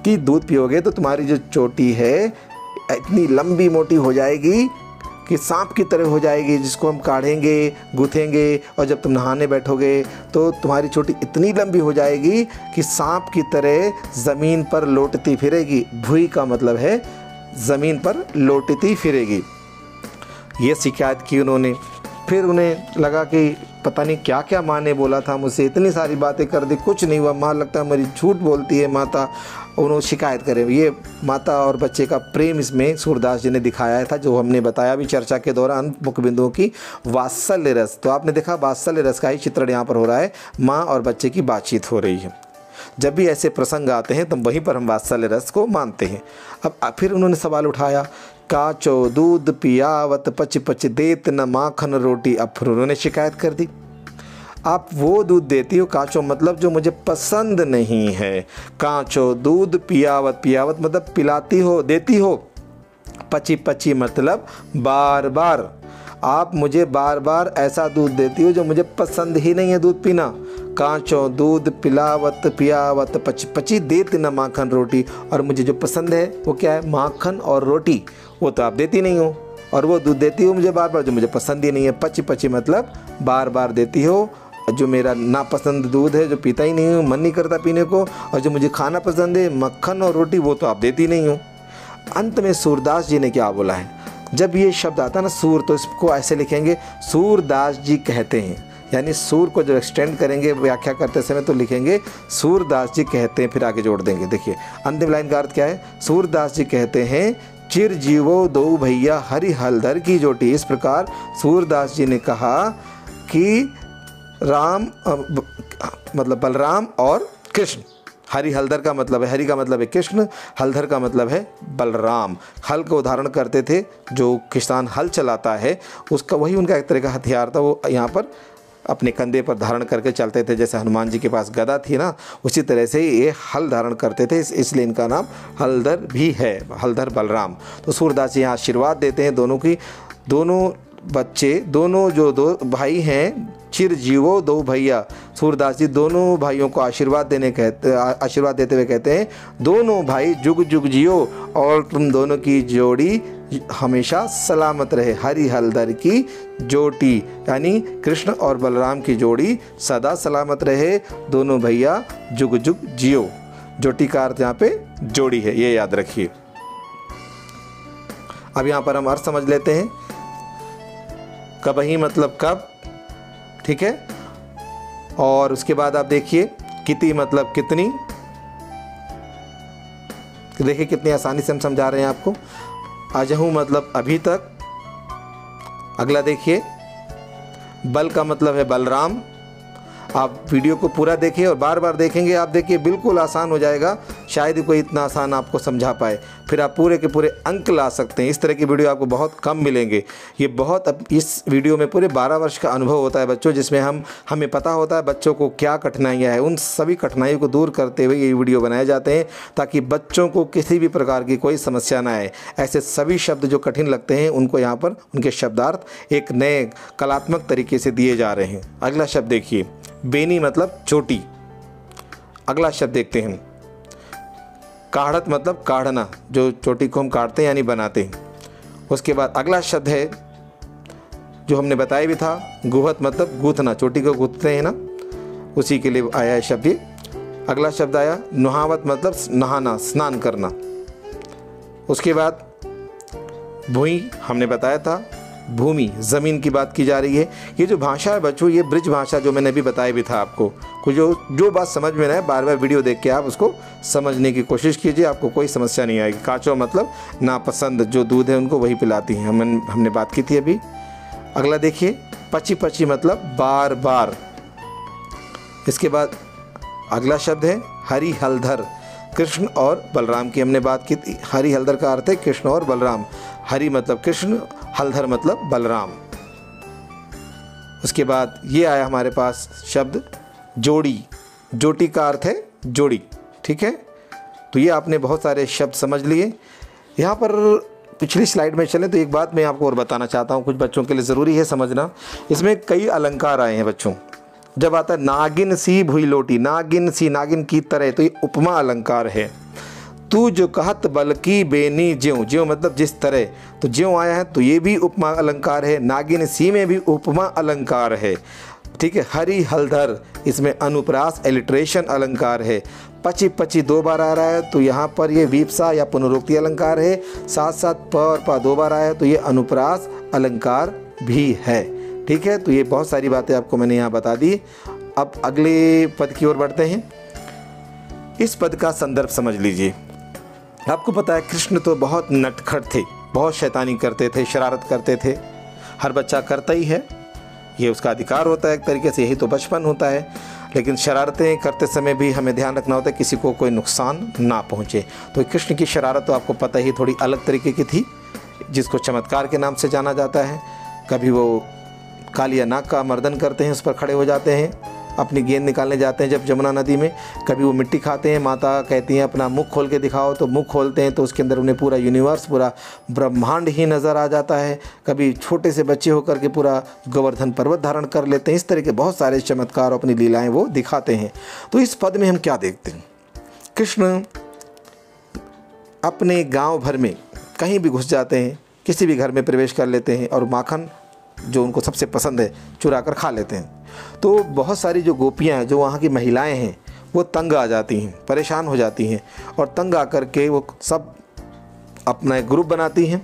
कि दूध पियोगे तो तुम्हारी जो चोटी है इतनी लंबी मोटी हो जाएगी कि सांप की तरह हो जाएगी, जिसको हम काढ़ेंगे, गूँथेंगे, और जब तुम नहाने बैठोगे तो तुम्हारी चोटी इतनी लंबी हो जाएगी कि सांप की तरह ज़मीन पर लौटती फिरेगी। भुई का मतलब है ज़मीन पर लौटती फिरेगी। ये शिकायत की उन्होंने। फिर उन्हें लगा कि पता नहीं क्या क्या माँ ने बोला था मुझसे, इतनी सारी बातें कर दी, कुछ नहीं हुआ, माँ लगता है मेरी झूठ बोलती है माता। उन्होंने शिकायत करें। ये माता और बच्चे का प्रेम इसमें सूरदास जी ने दिखाया था, जो हमने बताया भी चर्चा के दौरान मुख्य बिंदुओं की, वात्सल्य रस। तो आपने देखा वात्सल्य रस का ही चित्रण यहाँ पर हो रहा है, माँ और बच्चे की बातचीत हो रही है। जब भी ऐसे प्रसंग आते हैं तो वहीं पर हम वात्सल्य रस को मानते हैं। अब फिर उन्होंने सवाल उठाया, काचो दूध पियावत पच पच देत न माखन रोटी। अब फिर उन्होंने शिकायत कर दी, आप वो दूध देती हो, काचो मतलब जो मुझे पसंद नहीं है, काचो दूध पियावत, पियावत मतलब पिलाती हो, देती हो, पची पची मतलब बार बार, आप मुझे बार बार ऐसा दूध देती हो जो मुझे पसंद ही नहीं है दूध पीना। कांचो दूध पिलावत पियावत पची पची देती न माखन रोटी। और मुझे जो पसंद है वो क्या है, माखन और रोटी। वो तो आप देती नहीं हो, और वो दूध देती हो मुझे बार बार जो मुझे पसंद ही नहीं है। पची पची मतलब बार बार देती हो। जो मेरा नापसंद दूध है, जो पीता ही नहीं हूँ, मन नहीं करता पीने को, और जो मुझे खाना पसंद है मक्खन और रोटी, वो तो आप देती नहीं हो। अंत में सूरदास जी ने क्या बोला है, जब ये शब्द आता है ना सूर, तो इसको ऐसे लिखेंगे सूरदास जी कहते हैं। यानी सूर को जब एक्सटेंड करेंगे व्याख्या करते समय तो लिखेंगे सूरदास जी कहते हैं, फिर आगे जोड़ देंगे। देखिए अंतिम लाइन का अर्थ क्या है, सूरदास जी कहते हैं चिर जीवो दो भैया हरि हलधर की जोटी। इस प्रकार सूरदास जी ने कहा कि राम मतलब बलराम और कृष्ण, हरि हलधर का मतलब है, हरि का मतलब है कृष्ण, हलधर का मतलब है बलराम। हल का उदाहरण करते थे, जो किसान हल चलाता है उसका वही उनका एक तरह का हथियार था। वो यहाँ पर अपने कंधे पर धारण करके चलते थे, जैसे हनुमान जी के पास गदा थी ना, उसी तरह से ये हल धारण करते थे, इसलिए इनका नाम हलधर भी है, हलधर बलराम। तो सूरदास जी यहाँ आशीर्वाद देते हैं दोनों की, दोनों बच्चे, दोनों जो दो भाई हैं, चिर जीवो दो भैया। सूरदास जी दोनों भाइयों को आशीर्वाद देते हुए कहते हैं दोनों भाई जुग जुग जियो और तुम दोनों की जोड़ी हमेशा सलामत रहे। हरि हलधर की जोटी यानी कृष्ण और बलराम की जोड़ी सदा सलामत रहे, दोनों भैया जुग जुग जियो। जोटी का अर्थ यहाँ पे जोड़ी है, ये याद रखिए। अब यहाँ पर हम अर्थ समझ लेते हैं। कबही मतलब कब, ठीक है। और उसके बाद आप देखिए किति मतलब कितनी। देखिए कितनी आसानी से हम समझा रहे हैं आपको। अजहू मतलब अभी तक। अगला देखिए बल का मतलब है बलराम। आप वीडियो को पूरा देखिए और बार बार देखेंगे, आप देखिए बिल्कुल आसान हो जाएगा। शायद ही कोई इतना आसान आपको समझा पाए, फिर आप पूरे के पूरे अंक ला सकते हैं। इस तरह की वीडियो आपको बहुत कम मिलेंगे। ये बहुत, अब इस वीडियो में पूरे 12 वर्ष का अनुभव होता है बच्चों, जिसमें हमें पता होता है बच्चों को क्या कठिनाइयाँ हैं। उन सभी कठिनाइयों को दूर करते हुए ये वीडियो बनाए जाते हैं ताकि बच्चों को किसी भी प्रकार की कोई समस्या ना आए। ऐसे सभी शब्द जो कठिन लगते हैं उनको यहाँ पर उनके शब्दार्थ एक नए कलात्मक तरीके से दिए जा रहे हैं। अगला शब्द देखिए बेनी मतलब चोटी। अगला शब्द देखते हैं काढ़त मतलब काढ़ना, जो चोटी को हम काटते हैं यानी बनाते हैं। उसके बाद अगला शब्द है जो हमने बताया भी था, गुहत मतलब गूथना, चोटी को गूथते हैं ना, उसी के लिए आया है शब्द ये। अगला शब्द आया नुहावत मतलब नहाना, स्नान करना। उसके बाद भूई हमने बताया था, भूमि ज़मीन की बात की जा रही है। ये जो भाषा है बच्चों, ये ब्रिज भाषा जो मैंने अभी बताया भी था आपको, कुछ जो बात समझ में ना है बार बार वीडियो देख के आप उसको समझने की कोशिश कीजिए, आपको कोई समस्या नहीं आएगी। काचो मतलब नापसंद, जो दूध है उनको वही पिलाती हैं, हमने बात की थी अभी। अगला देखिए पची पची मतलब बार बार। इसके बाद अगला शब्द है हरि हलधर, कृष्ण और बलराम की हमने बात की थी। हरि हलधर का अर्थ है कृष्ण और बलराम। हरि मतलब कृष्ण, हलधर मतलब बलराम। उसके बाद ये आया हमारे पास शब्द जोड़ी। जोटी का अर्थ है जोड़ी, ठीक है। तो ये आपने बहुत सारे शब्द समझ लिए। यहाँ पर पिछली स्लाइड में चलें तो एक बात मैं आपको और बताना चाहता हूँ, कुछ बच्चों के लिए ज़रूरी है समझना। इसमें कई अलंकार आए हैं बच्चों। जब आता है नागिन सी भुई लोटी, नागिन सी, नागिन की तरह, तो ये उपमा अलंकार है। तू जो कहत बल की बेनी ज्यों, ज्यों मतलब जिस तरह, तो ज्यों आया है तो ये भी उपमा अलंकार है। नागिन सी में भी उपमा अलंकार है, ठीक है। हरि हलधर, इसमें अनुप्रास एलिट्रेशन अलंकार है। पची पची 2 बार आ रहा है तो यहाँ पर ये वीपसा या पुनरुक्ति अलंकार है। साथ साथ प और पा 2 बार आया है तो ये अनुप्रास अलंकार भी है, ठीक है। तो ये बहुत सारी बातें आपको मैंने यहाँ बता दी। अब अगले पद की ओर बढ़ते हैं। इस पद का संदर्भ समझ लीजिए। आपको पता है कृष्ण तो बहुत नटखट थे, बहुत शैतानी करते थे, शरारत करते थे। हर बच्चा करता ही है, ये उसका अधिकार होता है एक तरीके से, यही तो बचपन होता है। लेकिन शरारतें करते समय भी हमें ध्यान रखना होता है किसी को कोई नुकसान ना पहुँचे। तो कृष्ण की शरारत तो आपको पता ही थोड़ी अलग तरीके की थी, जिसको चमत्कार के नाम से जाना जाता है। कभी वो कालिया नाग का मर्दन करते हैं, उस पर खड़े हो जाते हैं, अपनी गेंद निकालने जाते हैं जब जमुना नदी में। कभी वो मिट्टी खाते हैं, माता कहती हैं अपना मुख खोल के दिखाओ, तो मुख खोलते हैं तो उसके अंदर उन्हें पूरा यूनिवर्स, पूरा ब्रह्मांड ही नज़र आ जाता है। कभी छोटे से बच्चे होकर के पूरा गोवर्धन पर्वत धारण कर लेते हैं। इस तरह के बहुत सारे चमत्कार अपनी लीलाएं वो दिखाते हैं। तो इस पद में हम क्या देखते हैं, कृष्ण अपने गांव भर में कहीं भी घुस जाते हैं, किसी भी घर में प्रवेश कर लेते हैं और माखन जो उनको सबसे पसंद है चुरा कर खा लेते हैं। तो बहुत सारी जो गोपियाँ हैं, जो वहाँ की महिलाएं हैं, वो तंग आ जाती हैं, परेशान हो जाती हैं और तंग आकर के वो सब अपना एक ग्रुप बनाती हैं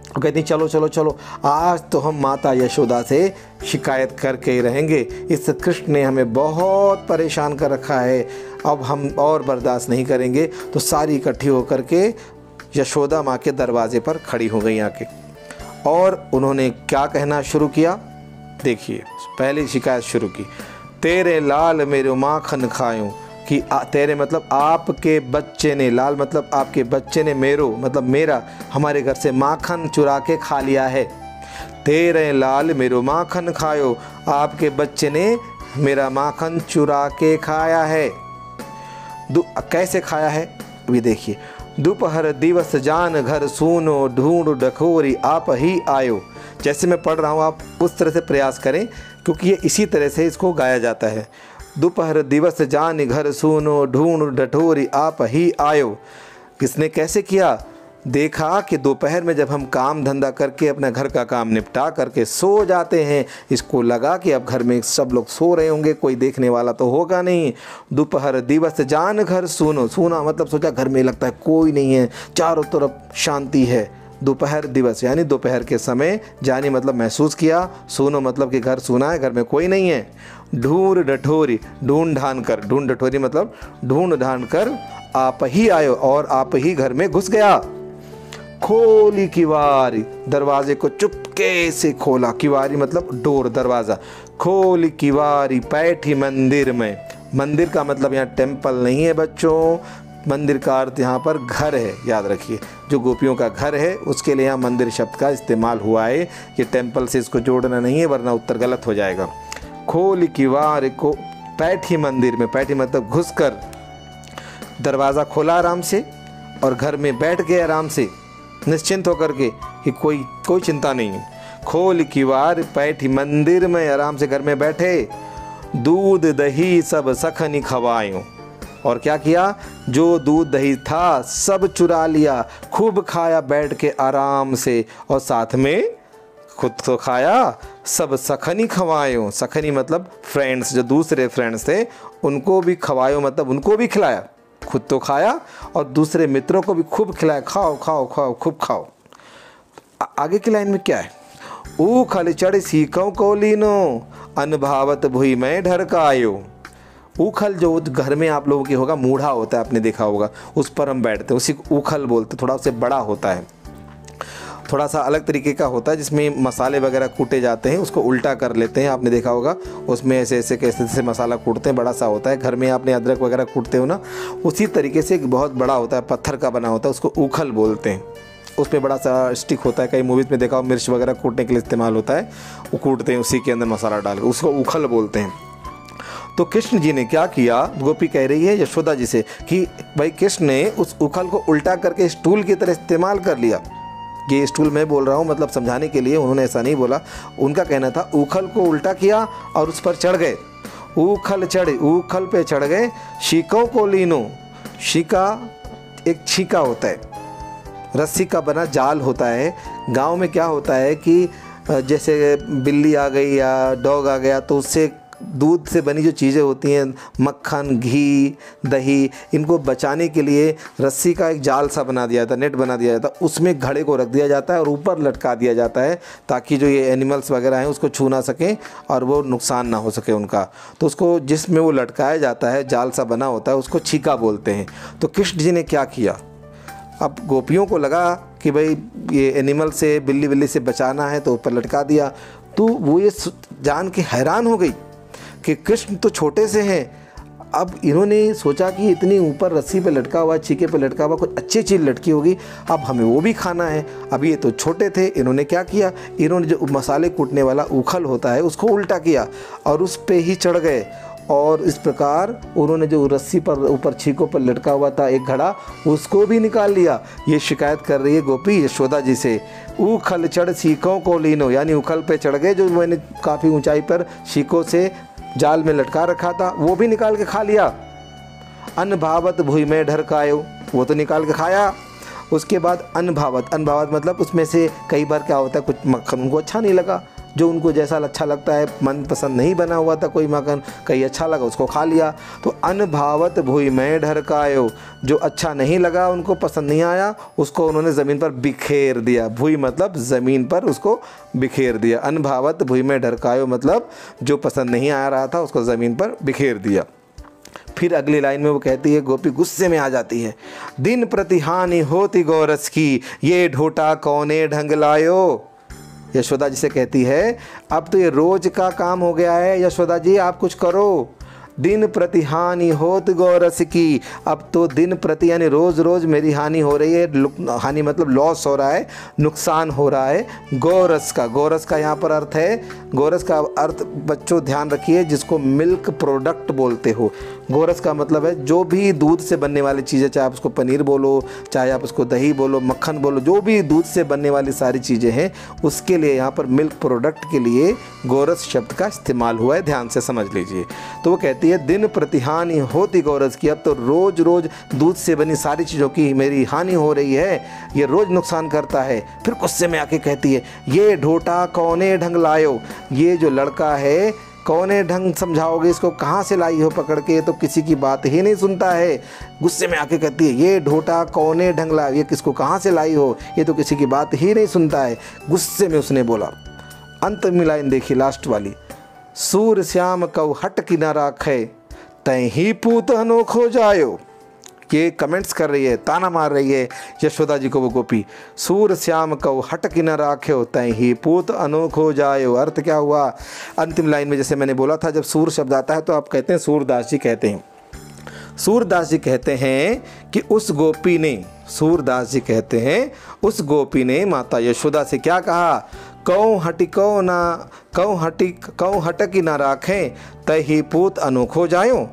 और कहती हैं चलो चलो चलो, आज तो हम माता यशोदा से शिकायत करके ही रहेंगे। इस कृष्ण ने हमें बहुत परेशान कर रखा है, अब हम और बर्दाश्त नहीं करेंगे। तो सारी इकट्ठी होकर के यशोदा माँ के दरवाजे पर खड़ी हो गई आके, और उन्होंने क्या कहना शुरू किया, देखिए पहली शिकायत शुरू की, तेरे लाल मेरे माखन खायूं, कि तेरे मतलब आपके बच्चे ने, लाल मतलब आपके बच्चे ने, मेरो मतलब मेरा, हमारे घर से माखन चुरा के खा लिया है। तेरे लाल मेरो माखन खायो, आपके बच्चे ने मेरा माखन चुरा के खाया है। कैसे खाया है भी देखिए, दोपहर दिवस जान घर सूनो, ढूंढ डकोरी आप ही आयो। जैसे मैं पढ़ रहा हूँ आप उस तरह से प्रयास करें, क्योंकि ये इसी तरह से इसको गाया जाता है। दोपहर दिवस जान घर सूनो, ढूंढ डठोरी आप ही आयो। किसने कैसे किया, देखा कि दोपहर में जब हम काम धंधा करके अपना घर का काम निपटा करके सो जाते हैं, इसको लगा कि अब घर में सब लोग सो रहे होंगे, कोई देखने वाला तो होगा नहीं। दोपहर दिवस जान घर सूनो, सूना मतलब सोचा घर में लगता है कोई नहीं है, चारों तरफ शांति है। दोपहर दिवस यानी दोपहर के समय, जानी मतलब महसूस किया, सूनो मतलब कि घर सूना है, घर में कोई नहीं है। ढूंढ डठोरी, ढूंढ ढान कर, ढूंढ डठोरी मतलब ढूंढ ढान कर आप ही आयो, और आप ही घर में घुस गया। खोली किवारी, दरवाजे को चुपके से खोला, किवारी मतलब डोर, दरवाज़ा। खोली किवारी बैठी मंदिर में, मंदिर का मतलब यहाँ टेम्पल नहीं है बच्चों, मंदिर का अर्थ यहाँ पर घर है, याद रखिए। जो गोपियों का घर है उसके लिए यहाँ मंदिर शब्द का इस्तेमाल हुआ है, ये टेम्पल से इसको जोड़ना नहीं है वरना उत्तर गलत हो जाएगा। खोली किवारी को बैठी मंदिर में, बैठी मतलब घुसकर, दरवाज़ा खोला आराम से और घर में बैठ गए आराम से, निश्चिंत होकर के कि कोई चिंता नहीं है। खोल किवार बैठी मंदिर में, आराम से घर में बैठे। दूध दही सब सखनी खवायूं, और क्या किया, जो दूध दही था सब चुरा लिया, खूब खाया बैठ के आराम से, और साथ में खुद तो खाया, सब सखनी खवायूं। सखनी मतलब फ्रेंड्स, जो दूसरे फ्रेंड्स थे उनको भी खवायो मतलब उनको भी खिलाया, खुद तो खाया और दूसरे मित्रों को भी खूब खिलाया, खाओ खाओ खाओ खूब खाओ। आगे की लाइन में क्या है, ऊखल चढ़ सीखों को लीनो, अनभावत भुई में ढरकायो। ऊखल जो घर में आप लोगों के होगा मूढ़ा होता है, आपने देखा होगा, उस पर हम बैठते हैं, उसी को ऊखल बोलते, थोड़ा उससे बड़ा होता है, थोड़ा सा अलग तरीके का होता है, जिसमें मसाले वगैरह कूटे जाते हैं, उसको उल्टा कर लेते हैं, आपने देखा होगा, उसमें ऐसे ऐसे कैसे से मसाला कूटते हैं, बड़ा सा होता है। घर में आपने अदरक वगैरह कूटते हो ना, उसी तरीके से एक बहुत बड़ा होता है, पत्थर का बना होता है, उसको ऊखल बोलते हैं। उसमें बड़ा सा स्टिक होता है, कई मूवीज़ में देखा हो, मिर्च वगैरह कूटने के लिए इस्तेमाल होता है, वो कूटते हैं उसी के अंदर मसाला डाल के, उसको ऊखल बोलते हैं। तो कृष्ण जी ने क्या किया, गोपी कह रही है यशोदा जी से कि भाई कृष्ण ने उस ऊखल को उल्टा करके स्टूल की तरह इस्तेमाल कर लिया। ये स्टूल मैं बोल रहा हूँ मतलब समझाने के लिए, उन्होंने ऐसा नहीं बोला, उनका कहना था ऊखल को उल्टा किया और उस पर चढ़ गए। ऊखल पे चढ़ गए, शीकों को लीनो, शीका एक छीका होता है, रस्सी का बना जाल होता है। गांव में क्या होता है कि जैसे बिल्ली आ गई या डॉग आ गया तो उससे दूध से बनी जो चीज़ें होती हैं, मक्खन, घी, दही, इनको बचाने के लिए रस्सी का एक जाल सा बना दिया जाता है, नेट बना दिया जाता है, उसमें घड़े को रख दिया जाता है और ऊपर लटका दिया जाता है ताकि जो ये एनिमल्स वगैरह हैं उसको छू ना सकें और वो नुकसान ना हो सके उनका। तो उसको जिसमें वो लटकाया जाता है, जाल सा बना होता है, उसको छीका बोलते हैं। तो कृष्ण जी ने क्या किया, अब गोपियों को लगा कि भाई ये एनिमल से, बिल्ली से बचाना है तो ऊपर लटका दिया। तो वो ये जान के हैरान हो गई कि कृष्ण तो छोटे से हैं, अब इन्होंने सोचा कि इतनी ऊपर रस्सी पे लटका हुआ, छीके पे लटका हुआ, कुछ अच्छी चीज़ लटकी होगी, अब हमें वो भी खाना है। अब ये तो छोटे थे, इन्होंने क्या किया, इन्होंने जो मसाले कूटने वाला ऊखल होता है उसको उल्टा किया और उस पे ही चढ़ गए और इस प्रकार उन्होंने जो रस्सी पर ऊपर छीकों पर लटका हुआ था एक घड़ा, उसको भी निकाल लिया। ये शिकायत कर रही है गोपी यशोदा जी से। उखल चढ़ सीखों को लीनो, यानी उखल पे चढ़ गए, जो मैंने काफ़ी ऊंचाई पर शीकों से जाल में लटका रखा था वो भी निकाल के खा लिया। अन्न भावत भूमि में ढरकायो, वो तो निकाल के खाया। उसके बाद अन्न भावत मतलब उसमें से कई बार क्या होता है, कुछ मक्खन उनको अच्छा नहीं लगा, जो उनको जैसा अच्छा लगता है, मन पसंद नहीं बना हुआ था कोई मक्खन, कहीं अच्छा लगा उसको खा लिया। तो अन्न भावत भूमि में ढरकायो, जो अच्छा नहीं लगा, उनको पसंद नहीं आया, उसको उन्होंने ज़मीन पर बिखेर दिया। भूमि मतलब ज़मीन पर उसको बिखेर दिया। अन्न भावत भूमि में ढरकायो मतलब जो पसंद नहीं आ रहा था उसको ज़मीन पर बिखेर दिया। फिर अगली लाइन में वो कहती है, गोपी गुस्से में आ जाती है, दिन प्रति हानि होती गौरस की, ये ढोटा कौने ढंग लायो। यशोदा जी से कहती है, अब तो ये रोज का काम हो गया है यशोदा जी, आप कुछ करो। दिन प्रति हानि होत गौरस की, अब तो दिन प्रति यानी रोज़ रोज़ मेरी हानि हो रही है। हानि मतलब लॉस हो रहा है, नुकसान हो रहा है। गौरस का यहाँ पर अर्थ है, गौरस का अर्थ बच्चों ध्यान रखिए, जिसको मिल्क प्रोडक्ट बोलते हो। गौरस का मतलब है जो भी दूध से बनने वाली चीज़ें, चाहे आप उसको पनीर बोलो, चाहे आप उसको दही बोलो, मक्खन बोलो, जो भी दूध से बनने वाली सारी चीज़ें हैं, उसके लिए यहाँ पर मिल्क प्रोडक्ट के लिए गौरस शब्द का इस्तेमाल हुआ है, ध्यान से समझ लीजिए। तो वो कहती है, दिन प्रति हानि होती गौरस की, अब तो रोज़ रोज़ दूध से बनी सारी चीज़ों की मेरी हानि हो रही है, ये रोज़ नुकसान करता है। फिर गुस्से में आके कहती है, ये ढोटा कौने ढंग लायो, ये जो लड़का है कौने ढंग समझाओगे इसको, कहाँ से लाई हो पकड़ के, तो किसी की बात ही नहीं सुनता है। गुस्से में आके कहती है, ये ढोटा कौने ढंग लायो, ये किसको कहाँ से लाई हो, ये तो किसी की बात ही नहीं सुनता है। गुस्से में उसने बोला। अंत में लाइन देखिए लास्ट वाली, सूर श्याम कऊ हट की न राखे, तय ही पूत अनोखो जायो। ये कमेंट्स कर रही है, ताना मार रही है यशोदा जी को वो गोपी। सूर श्याम कऊ हट की न राख्यो, तय ही पूत अनोखो जायो। अर्थ क्या हुआ, अंतिम लाइन में जैसे मैंने बोला था, जब सूर शब्द आता है तो आप कहते हैं सूरदास जी कहते हैं। सूरदास जी कहते हैं कि उस गोपी ने, सूरदास जी कहते हैं उस गोपी ने माता यशोदा से क्या कहा, कौ हटकी ना राखें, तय ही पूत अनोखो जायो।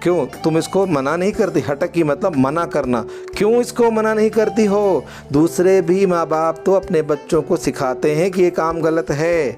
क्यों तुम इसको मना नहीं करती, हटकी मतलब मना करना, क्यों इसको मना नहीं करती हो। दूसरे भी माँ बाप तो अपने बच्चों को सिखाते हैं कि ये काम गलत है।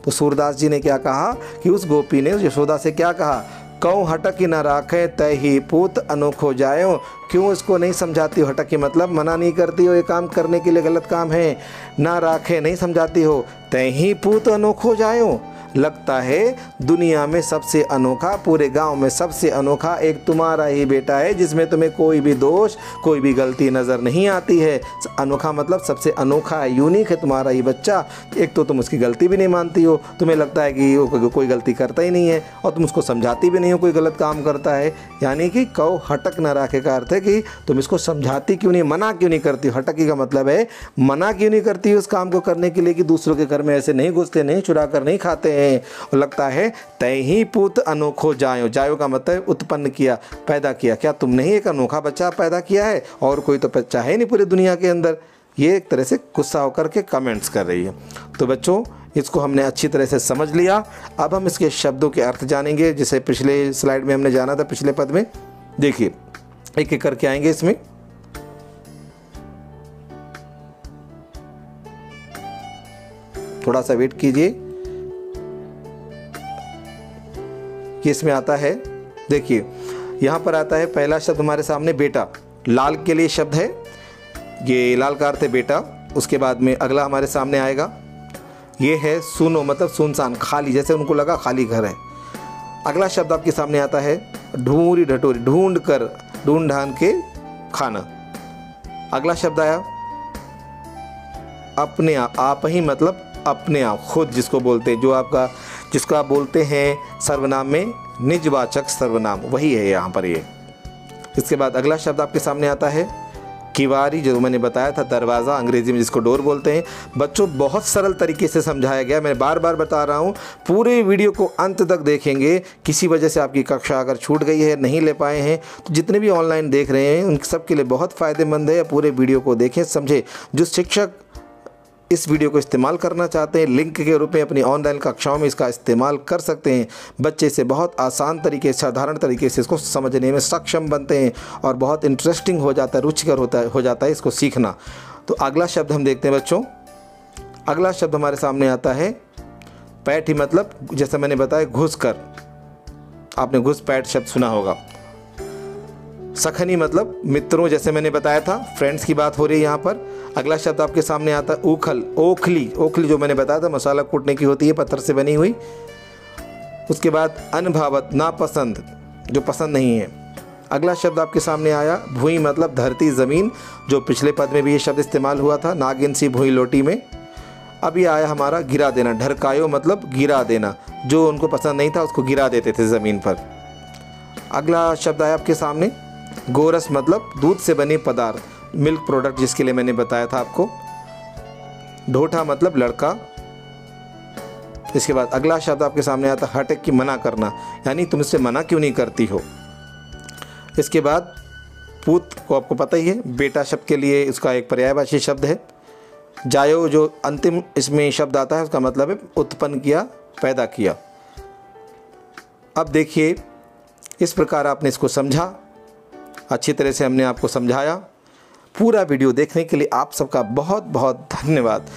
तो सूरदास जी ने क्या कहा कि उस गोपी ने यशोदा से क्या कहा, कौ हटकी ना राखे, तय ही पूत अनोखो जायो। क्यों इसको नहीं समझाती हो, हटकी मतलब मना नहीं करती हो, ये काम करने के लिए गलत काम है, ना राखे नहीं समझाती हो, तय ही पूत अनोखो जायो। लगता है दुनिया में सबसे अनोखा, पूरे गांव में सबसे अनोखा एक तुम्हारा ही बेटा है, जिसमें तुम्हें कोई भी दोष, कोई भी गलती नज़र नहीं आती है। अनोखा मतलब सबसे अनोखा है, यूनिक है तुम्हारा ही बच्चा। एक तो तुम उसकी गलती भी नहीं मानती हो, तुम्हें लगता है कि वो कोई गलती करता ही नहीं है, और तुम उसको समझाती भी नहीं हो कोई गलत काम करता है। यानी कि कौ हटक न राखे का अर्थ है कि तुम इसको समझाती क्यों नहीं, मना क्यों नहीं करती। हटकी का मतलब है मना क्यों नहीं करती उस काम को करने के लिए, कि दूसरों के घर में ऐसे नहीं घुसते, नहीं चुरा कर नहीं खाते हैं। और लगता है तय ही पुत अनोखो जायो, जायो का मतलब उत्पन्न किया, पैदा किया। क्या तुमने ही एक अनोखा बच्चा पैदा किया है, और कोई तो बच्चा है नहीं पूरी दुनिया के अंदर। ये एक तरह से गुस्सा होकर के कमेंट्स कर रही है। तो बच्चों इसको हमने अच्छी तरह से समझ लिया। अब हम इसके शब्दों के अर्थ जानेंगे, जिसे पिछले स्लाइड में हमने जाना था, पिछले पद में। देखिए एक एक करके आएंगे इसमें। थोड़ा सा वेट कीजिए कि इसमें आता है। देखिए यहाँ पर आता है पहला शब्द हमारे सामने बेटा, लाल के लिए शब्द है, ये लाल का अर्थ है बेटा। उसके बाद में अगला हमारे सामने आएगा, ये है सुनो मतलब सुनसान, खाली, जैसे उनको लगा खाली घर है। अगला शब्द आपके सामने आता है ढूंढी ढटोरी, ढूंढ कर, ढूंढ ढांड के खाना। अगला शब्द आया अपने आप ही मतलब अपने आप, खुद जिसको बोलते हैं, जो आपका जिसको आप बोलते हैं सर्वनाम में निजवाचक सर्वनाम, वही है यहाँ पर ये। इसके बाद अगला शब्द आपके सामने आता है किवारी, जो मैंने बताया था दरवाज़ा, अंग्रेजी में जिसको डोर बोलते हैं। बच्चों बहुत सरल तरीके से समझाया गया, मैं बार बार बता रहा हूँ, पूरे वीडियो को अंत तक देखेंगे। किसी वजह से आपकी कक्षा अगर छूट गई है, नहीं ले पाए हैं, तो जितने भी ऑनलाइन देख रहे हैं उन सब के लिए बहुत फ़ायदेमंद है। पूरे वीडियो को देखें, समझें। जो शिक्षक इस वीडियो को इस्तेमाल करना चाहते हैं, लिंक के रूप में अपनी ऑनलाइन कक्षाओं में इसका इस्तेमाल कर सकते हैं। बच्चे से बहुत आसान तरीके से, साधारण तरीके से इसको समझने में सक्षम बनते हैं और बहुत इंटरेस्टिंग हो जाता है, रुचिकर हो जाता है इसको सीखना। तो अगला शब्द हम देखते हैं बच्चों। अगला शब्द हमारे सामने आता है पैठ, मतलब जैसे मैंने बताया घुस कर, आपने घुसपैठ शब्द सुना होगा। सखनी मतलब मित्रों, जैसे मैंने बताया था, फ्रेंड्स की बात हो रही है यहाँ पर। अगला शब्द आपके सामने आता है ऊखल, ओखली। ओखली जो मैंने बताया था मसाला कूटने की होती है, पत्थर से बनी हुई। उसके बाद अनभावत, नापसंद, जो पसंद नहीं है। अगला शब्द आपके सामने आया भूई, मतलब धरती, ज़मीन, जो पिछले पद में भी ये शब्द इस्तेमाल हुआ था, नागिन सी भूई लोटी में। अब ये आया हमारा गिरा देना, ढरकायो मतलब गिरा देना, जो उनको पसंद नहीं था उसको गिरा देते थे ज़मीन पर। अगला शब्द आया आपके सामने गोरस, मतलब दूध से बने पदार्थ, मिल्क प्रोडक्ट, जिसके लिए मैंने बताया था आपको। ढोठा मतलब लड़का। इसके बाद अगला शब्द आपके सामने आता हटक की, मना करना, यानी तुम इससे मना क्यों नहीं करती हो। इसके बाद पूत को आपको पता ही है, बेटा शब्द के लिए इसका एक पर्यायवाची शब्द है। जायो जो अंतिम इसमें शब्द आता है उसका मतलब है उत्पन्न किया, पैदा किया। अब देखिए इस प्रकार आपने इसको समझा, अच्छी तरह से हमने आपको समझाया। पूरा वीडियो देखने के लिए आप सबका बहुत बहुत धन्यवाद।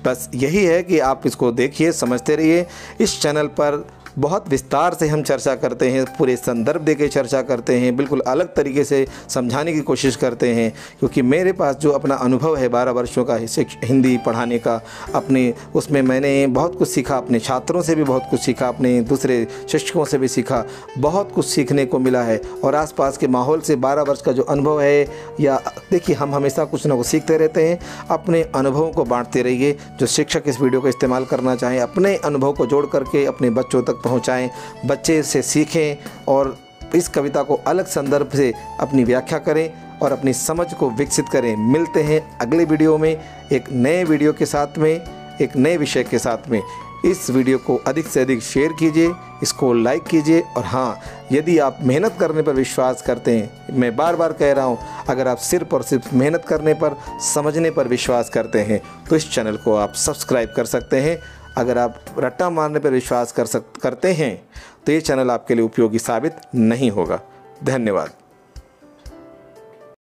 बस यही है कि आप इसको देखिए, समझते रहिए। इस चैनल पर बहुत विस्तार से हम चर्चा करते हैं, पूरे संदर्भ देके चर्चा करते हैं, बिल्कुल अलग तरीके से समझाने की कोशिश करते हैं, क्योंकि मेरे पास जो अपना अनुभव है 12 वर्षों का हिंदी पढ़ाने का, अपने उसमें मैंने बहुत कुछ सीखा, अपने छात्रों से भी बहुत कुछ सीखा, अपने दूसरे शिक्षकों से भी सीखा, बहुत कुछ सीखने को मिला है। और आसपास के माहौल से 12 वर्ष का जो अनुभव है, या देखिए हम हमेशा कुछ ना कुछ सीखते रहते हैं। अपने अनुभवों को बांटते रहिए। जो शिक्षक इस वीडियो को इस्तेमाल करना चाहें, अपने अनुभव को जोड़ करके अपने बच्चों तक पहुंचाएं, बच्चे से सीखें और इस कविता को अलग संदर्भ से अपनी व्याख्या करें और अपनी समझ को विकसित करें। मिलते हैं अगले वीडियो में एक नए वीडियो के साथ में, एक नए विषय के साथ में। इस वीडियो को अधिक से अधिक शेयर कीजिए, इसको लाइक कीजिए। और हाँ, यदि आप मेहनत करने पर विश्वास करते हैं, मैं बार बार कह रहा हूँ, अगर आप सिर्फ और सिर्फ मेहनत करने पर, समझने पर विश्वास करते हैं तो इस चैनल को आप सब्सक्राइब कर सकते हैं। अगर आप रट्टा मारने पर विश्वास करते हैं तो ये चैनल आपके लिए उपयोगी साबित नहीं होगा। धन्यवाद।